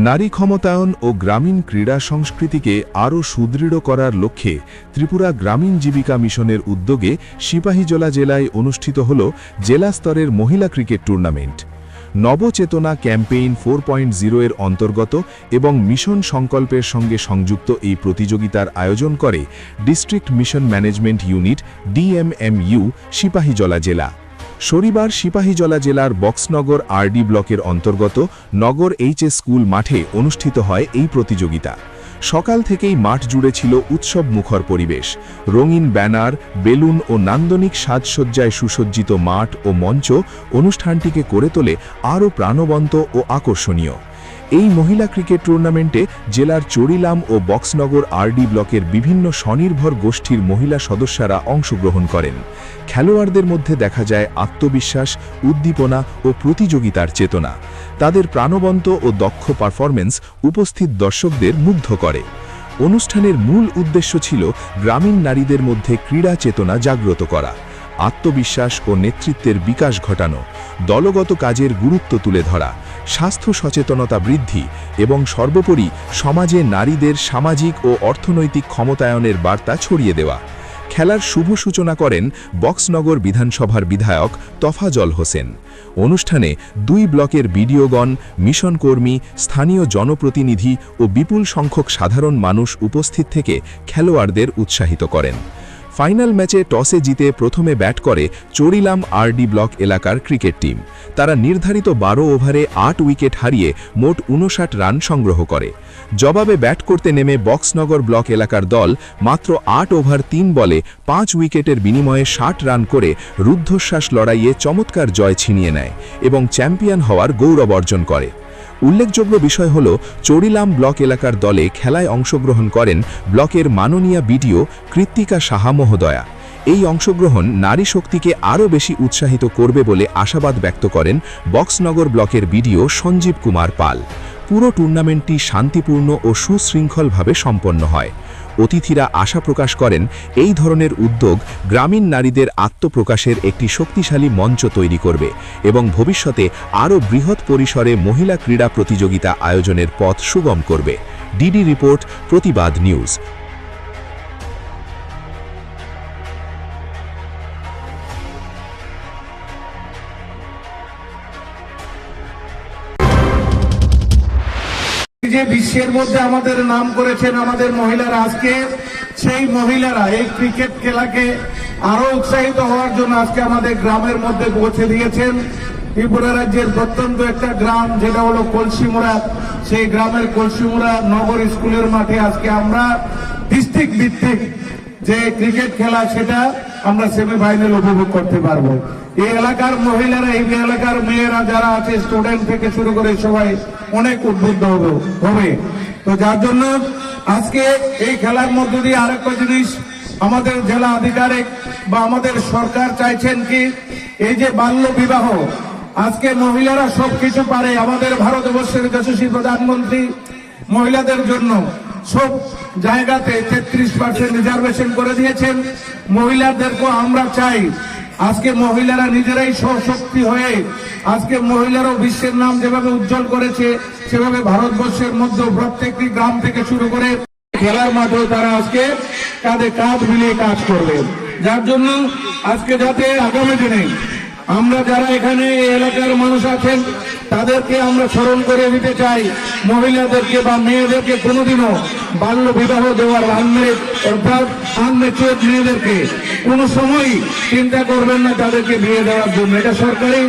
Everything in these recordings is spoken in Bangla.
নারী ক্ষমতায়ন ও গ্রামীণ ক্রীড়া সংস্কৃতিকে আরও সুদৃঢ় করার লক্ষ্যে ত্রিপুরা গ্রামীণ জীবিকা মিশনের উদ্যোগে সিপাহীজলা জেলায় অনুষ্ঠিত হল জেলা স্তরের মহিলা ক্রিকেট টুর্নামেন্ট। নবচেতনা ক্যাম্পেইন 4.0 এর অন্তর্গত এবং মিশন সংকল্পের সঙ্গে সংযুক্ত এই প্রতিযোগিতার আয়োজন করে district mission management unit DMMU Sepahijala জেলা। শনিবার সিপাহীজলা জেলার বক্সনগর RD ব্লকের অন্তর্গত নগর HS স্কুল মাঠে অনুষ্ঠিত হয় এই প্রতিযোগিতা। সকাল থেকেই মাঠ জুড়ে ছিল উৎসব মুখর পরিবেশ। রঙিন ব্যানার, বেলুন ও নান্দনিক সাজসজ্জায় সুসজ্জিত মাঠ ও মঞ্চ অনুষ্ঠানটিকে করে তোলে আরও প্রাণবন্ত ও আকর্ষণীয়। এই মহিলা ক্রিকেট টুর্নামেন্টে জেলার চরিলাম ও বক্সনগর RD ব্লকের বিভিন্ন স্বনির্ভর গোষ্ঠীর মহিলা সদস্যরা অংশগ্রহণ করেন। খেলোয়াড়দের মধ্যে দেখা যায় আত্মবিশ্বাস, উদ্দীপনা ও প্রতিযোগিতার চেতনা। তাদের প্রাণবন্ত ও দক্ষ পারফরমেন্স উপস্থিত দর্শকদের মুগ্ধ করে। অনুষ্ঠানের মূল উদ্দেশ্য ছিল গ্রামীণ নারীদের মধ্যে ক্রীড়া চেতনা জাগ্রত করা, আত্মবিশ্বাস ও নেতৃত্বের বিকাশ ঘটানো, দলগত কাজের গুরুত্ব তুলে ধরা, স্বাস্থ্য সচেতনতা বৃদ্ধি এবং সর্বোপরি সমাজে নারীদের সামাজিক ও অর্থনৈতিক ক্ষমতায়নের বার্তা ছড়িয়ে দেওয়া। খেলার শুভ সূচনা করেন বক্সনগর বিধানসভার বিধায়ক তফাজল হোসেন। অনুষ্ঠানে 2 ব্লকের বিডিওগণ, মিশন কর্মী, স্থানীয় জনপ্রতিনিধি ও বিপুল সংখ্যক সাধারণ মানুষ উপস্থিত থেকে খেলোয়াড়দের উৎসাহিত করেন। ফাইনাল ম্যাচে টসে জিতে প্রথমে ব্যাট করে চরিলাম RD ব্লক এলাকার ক্রিকেট টিম। তারা নির্ধারিত 12 ওভারে 8 উইকেট হারিয়ে মোট 59 রান সংগ্রহ করে। জবাবে ব্যাট করতে নেমে বক্সনগর ব্লক এলাকার দল মাত্র 8 ওভার 3 বলে 5 উইকেটের বিনিময়ে 60 রান করে রুদ্ধশ্বাস লড়াইয়ে চমৎকার জয় ছিনিয়ে নেয় এবং চ্যাম্পিয়ন হওয়ার গৌরব অর্জন করে। উল্লেখযোগ্য বিষয় হল, চরিলাম ব্লক এলাকার দলে খেলায় অংশগ্রহণ করেন ব্লকের মাননীয় বিডিও কৃত্তিকা সাহা মহোদয়া। এই অংশগ্রহণ নারী শক্তিকে আরও বেশি উৎসাহিত করবে বলে আশাবাদ ব্যক্ত করেন বক্সনগর ব্লকের বিডিও সঞ্জীব কুমার পাল। পুরো টুর্নামেন্টটি শান্তিপূর্ণ ও সুশৃঙ্খলভাবে সম্পন্ন হয়। অতিথিরা আশা প্রকাশ করেন, এই ধরনের উদ্যোগ গ্রামীণ নারীদের আত্মপ্রকাশের একটি শক্তিশালী মঞ্চ তৈরি করবে এবং ভবিষ্যতে আরও বৃহৎ পরিসরে মহিলা ক্রীড়া প্রতিযোগিতা আয়োজনের পথ সুগম করবে। ডিডি রিপোর্ট, প্রতিবাদ নিউজ। যে বিশ্বের মধ্যে আমাদের নাম করেছেন আমাদের মহিলারা, আজকে সেই মহিলারা এই ক্রিকেট খেলাকে আরো উৎসাহিত হওয়ার জন্য আজকে আমাদের গ্রামের মধ্যে পৌঁছে দিয়েছেন। ত্রিপুরা রাজ্যের প্রত্যন্ত একটা গ্রাম যেটা হলো কলসিমুড়া, সেই গ্রামের কলসিমুড়া নগর স্কুলের মাঠে আজকে আমরা ডিস্ট্রিক্ট ভিত্তিক যে ক্রিকেট খেলা সেটা আমরা সেমিফাইনাল উপভোগ করতে পারবো। এই এলাকার মহিলারা, এই এলাকার মেয়েরা যারা আছে, স্টুডেন্ট থেকে শুরু করে সবাই অনেক উদ্বুদ্ধ হবে। তো যার জন্য আজকে এই খেলার মধ্য দিয়ে আরেকটা জিনিস আমাদের জেলা আধিকারিক বা আমাদের সরকার চাইছেন কি, এই যে বাল্য বিবাহ, আজকে মহিলারা সবকিছু পারে। আমাদের ভারতবর্ষের যশস্বী প্রধানমন্ত্রী মহিলাদের জন্য সব জায়গাতে 33% রিজার্ভেশন করে দিয়েছেন। মহিলাদেরকে আমরা চাই আজকে মহিলারা নিজেরাই সশক্তি হয়ে, আজকে মহিলারাও বিশ্বের নাম যেভাবে উজ্জ্বল করেছে সেভাবে ভারতবর্ষের মধ্যে প্রত্যেকটি গ্রাম থেকে শুরু করে খেলার মাঠেও তারা আজকে কাঁধে কাঁধ মিলিয়ে কাজ করবে। যার জন্য আজকে যাতে আগামী দিনে আমরা যারা এখানে এই এলাকার মানুষ আছেন তাদেরকে আমরা স্মরণ করে দিতে চাই, মহিলাদেরকে বা মেয়েদেরকে কোনোদিনও বাল্য বিবাহ দেওয়ার আনমেচুয়ার মেয়েদেরকে কোনো সময় চিন্তা করবেন না তাদেরকে বিয়ে দেওয়ার জন্য। এটা সরকারি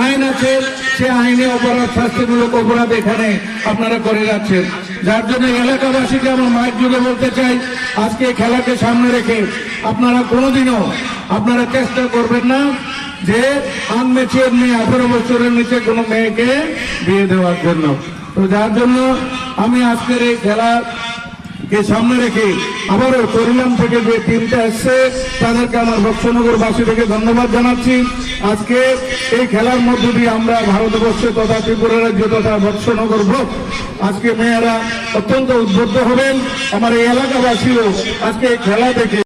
আইন আছে, সে আইনে অপরাধ, শাস্তিমূলক অপরাধ এখানে আপনারা করে যাচ্ছেন। যার জন্য এলাকাবাসীকে আমার মায়ের যুগে বলতে চাই, আজকে খেলাকে সামনে রেখে আপনারা কোনোদিনও আপনারা চেষ্টা করবেন না যে আনমেচুয়ার মেয়ে, 18 বছরের নিচে কোনো মেয়েকে বিয়ে দেওয়ার জন্য। তো যার জন্য আমি আজকের এই খেলাকে সামনে রেখে আবারও চরিলাম থেকে যে টিমটা এসছে তাদেরকে আমার বক্সনগরবাসী থেকে ধন্যবাদ জানাচ্ছি। আজকে এই খেলার মধ্য দিয়ে আমরা ভারতবর্ষে তথা ত্রিপুরা রাজ্য তথা বক্সনগর ব্লক আজকে মেয়েরা অত্যন্ত উদ্বুদ্ধ হবেন। আমার এই এলাকাবাসীও আজকে এই খেলা দেখে